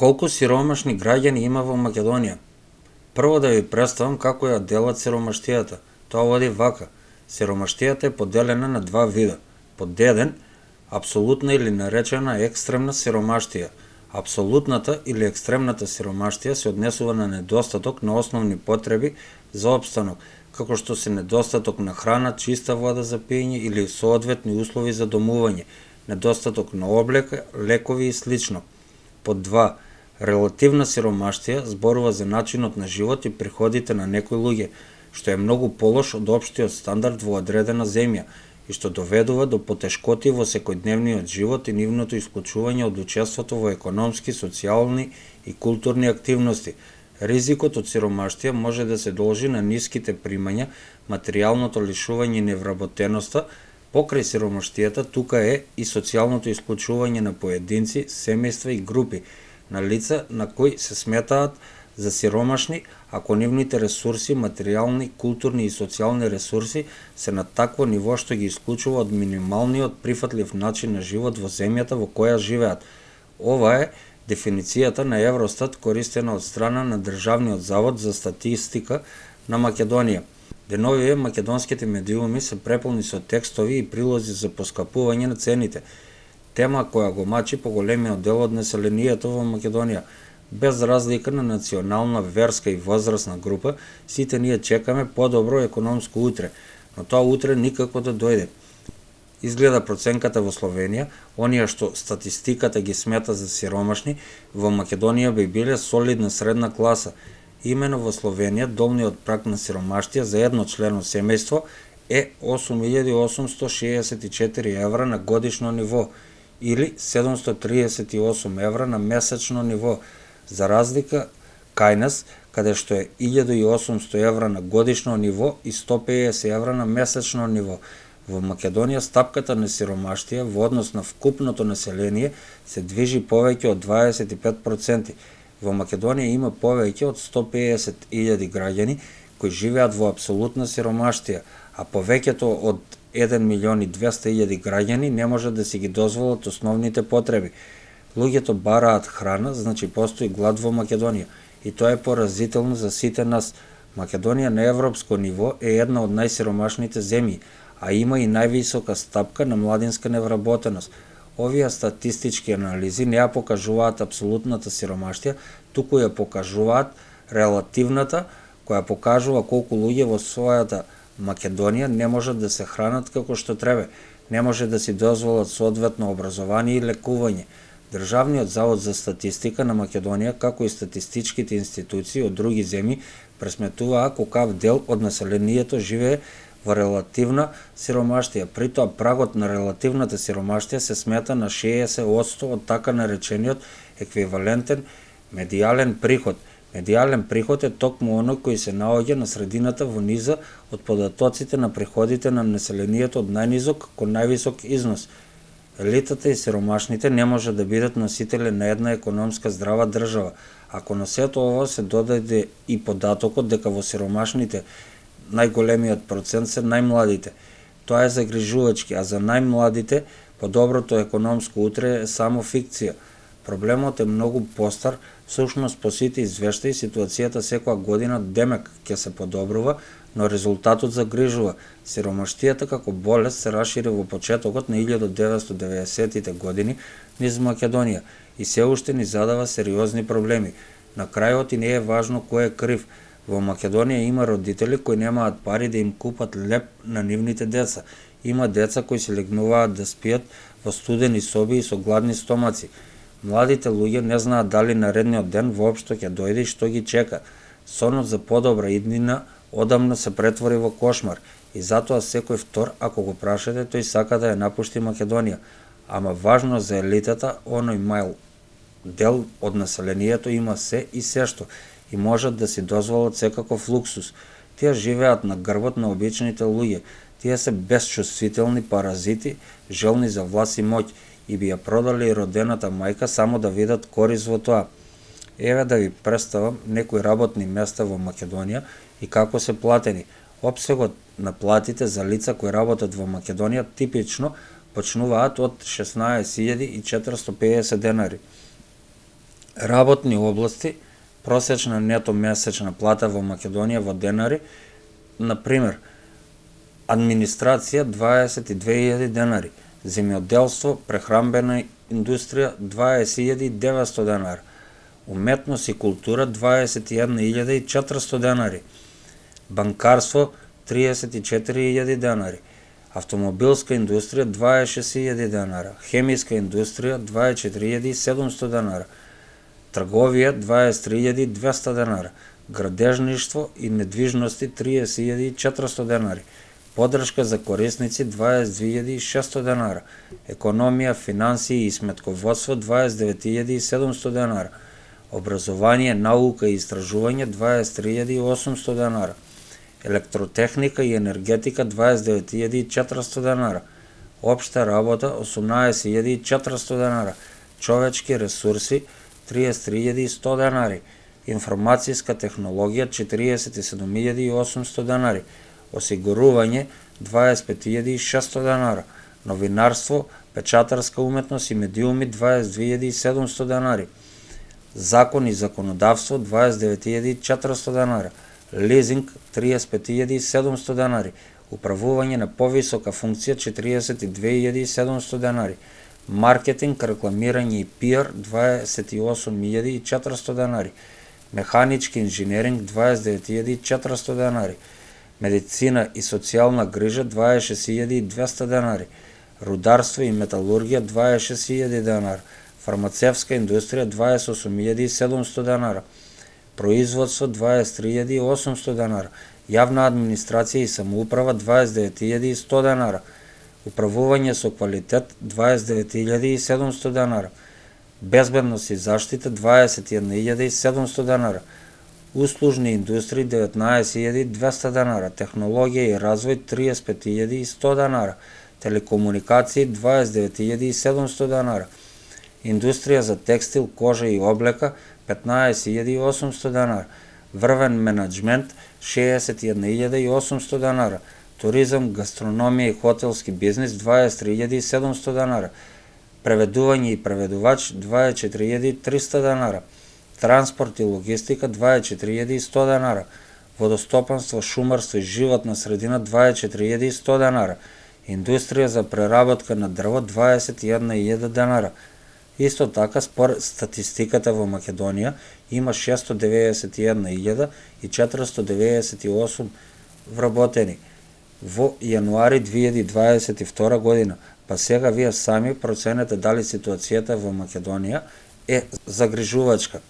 Колку сиромашни граѓани има во Македонија? Прво да ви представам како ја делат сиромаштијата. Тоа води вака. Сиромаштијата е поделена на два вида. Под 1, апсолутна или наречена екстремна сиромаштија. Апсолутната или екстремната сиромаштија се однесува на недостаток на основни потреби за опстанок, како што се недостаток на храна, чиста вода за пиење или соодветни услови за домување, недостаток на облека, лекови и слично. Под 2, релативна сиромаштија зборува за начинот на живот и приходите на некои луѓе, што е многу полош од општиот стандард во одредена земја и што доведува до потешкоти во секојдневниот живот и нивното исклучување од учеството во економски, социјални и културни активности. Ризикот од сиромаштија може да се должи на ниските примања, материјалното лишување и невработеноста. Покрај сиромаштијата тука е и социјалното исклучување на поединци, семејства и групи на лица на кои се сметаат за сиромашни ако нивните ресурси, материјални, културни и социјални ресурси се на такво ниво што ги исклучува од минималниот прифатлив начин на живот во земјата во која живеат. Ова е дефиницијата на Евростат користена од страна на Државниот завод за статистика на Македонија. Деновиве македонските медиуми се преполни со текстови и прилози за поскапување на цените, тема која го мачи поголемиот дел од населението во Македонија. Без разлика на национална, верска и возрастна група, сите ние чекаме подобро економско утре, но тоа утре никако да дојде. Изгледа проценката во Словенија, оние што статистиката ги смета за сиромашни, во Македонија би биле солидна средна класа. Имено во Словенија долниот праг на сиромаштија за едночлено семејство е 8.864 евра на годишно ниво или 738 евра на месечно ниво, за разлика кај нас, каде што е 1800 евра на годишно ниво и 150 евра на месечно ниво. Во Македонија стапката на сиромаштија во однос на вкупното население се движи повеќе од 25%. Во Македонија има повеќе од 150.000 граѓани кои живеат во апсолутна сиромаштија, а повеќето од 1.200.000 граѓани не може да си ги дозволат основните потреби. Луѓето бараат храна, значи постои глад во Македонија, и тоа е поразително за сите нас. Македонија на европско ниво е една од најсиромашните земји, а има и највисока стапка на младинска невработеност. Овие статистички анализи не ја покажуваат апсолутната сиромаштија, туку ја покажуваат релативната, која покажува колку луѓе во својата Македонија не можат да се хранат како што треба, не може да си дозволат соодветно образование и лекување. Државниот завод за статистика на Македонија, како и статистичките институции од други земји, пресметуваа колкав дел од населението живее во релативна сиромаштија. Притоа прагот на релативната сиромаштија се смета на 60% од така наречениот еквивалентен медијален приход. Медијален приход е токму оној кој се наоѓа на средината во низа од податоците на приходите на населението од најнизок кон највисок износ. Елитата и сиромашните не може да бидат носители на една економска здрава држава. Ако на сето ова се додаде и податокот дека во сиромашните најголемиот процент се најмладите, тоа е загрижувачки, а за најмладите подоброто економско утре е само фикција. Проблемот е многу постар, всушност по сите извештаи ситуацијата секоја година демек ќе се подобрува, но резултатот загрижува. Сиромаштијата како болест се расшири во почетокот на 1990-тите години низ Македонија и се уште ни задава сериозни проблеми. На крајот и не е важно кој е крив. Во Македонија има родители кои немаат пари да им купат леп на нивните деца. Има деца кои се легнуваат да спијат во студени соби и со гладни стомаци. Младите луѓе не знаат дали наредниот ден воопшто ќе дојде и што ги чека. Сонот за подобра иднина одамна се претвори во кошмар и затоа секој втор, ако го прашате, тој сака да ја напушти Македонија. Ама важно за елитата, оној мај дел од населението има се и сешто и можат да си дозволат секаков луксус. Тие живеат на грбот на обичните луѓе. Тие се безчувствителни паразити, желни за власт и моќ, и би ја продали родената мајка само да видат корис во тоа. Еве да ви представам некои работни места во Македонија и како се платени. Опсегот на платите за лица кои работат во Македонија типично почнуваат од 16.450 денари. Работни области, просечна нето месечна плата во Македонија во денари, на пример, администрација 22.000 денари, земјоделство, прехранбена индустрија 20.900 денари, уметност и култура 21.400 денари, банкарство 34.000 денари, автомобилска индустрија 26.000 денара, хемиска индустрија 24.700 денара, трговија 23.200 денара, градежништво и недвижности 30.400 денари, поддршка за корисници 22.600 денара, економија, финансии и сметководство 29.700 денара, образование, наука и истражување 23.800 денара, електротехника и енергетика 29.400 денара, општа работа 18.400 денара, човечки ресурси 33.100 денари, информацијска технологија 47.800 денари, осигурување 25.600 денара, новинарство, печатарска уметност и медиуми 22.700 денари, закон и законодавство 29.400 денара, лизинг 35.700 денари, управување на повисока функција 42.700 денари, маркетинг, рекламирање и пиар 28.400 денари, механички инженеринг 29.400 денари, медицина и социјална грижа 26.200 денари, рударство и металургија 26.000 денари, фармацевска индустрија 28.700 денара, производство 23.800 денара, јавна администрација и самоуправа 29.100 денара, управување со квалитет 29.700 денара, безбедност и заштита 21.700 денара, услужни индустрии 19.200 денара, технологија и развој 35.100 денара, телекомуникации 29.700 денара, индустрија за текстил, кожа и облека 15.800 денара, врвен менаџмент 61.800 денара, туризам, гастрономија и хотелски бизнис 23.700 денара, преведување и преведувач 24.300 денара, транспорт и логистика 24.100 денара, водостопанство, шумарство и животна средина 24.100 денара, индустрија за преработка на дрво 21.000 денара. Исто така, според статистиката во Македонија, има 691.498 вработени во јануари 2022 година, па сега вие сами проценете дали ситуацијата во Македонија е загрижувачка.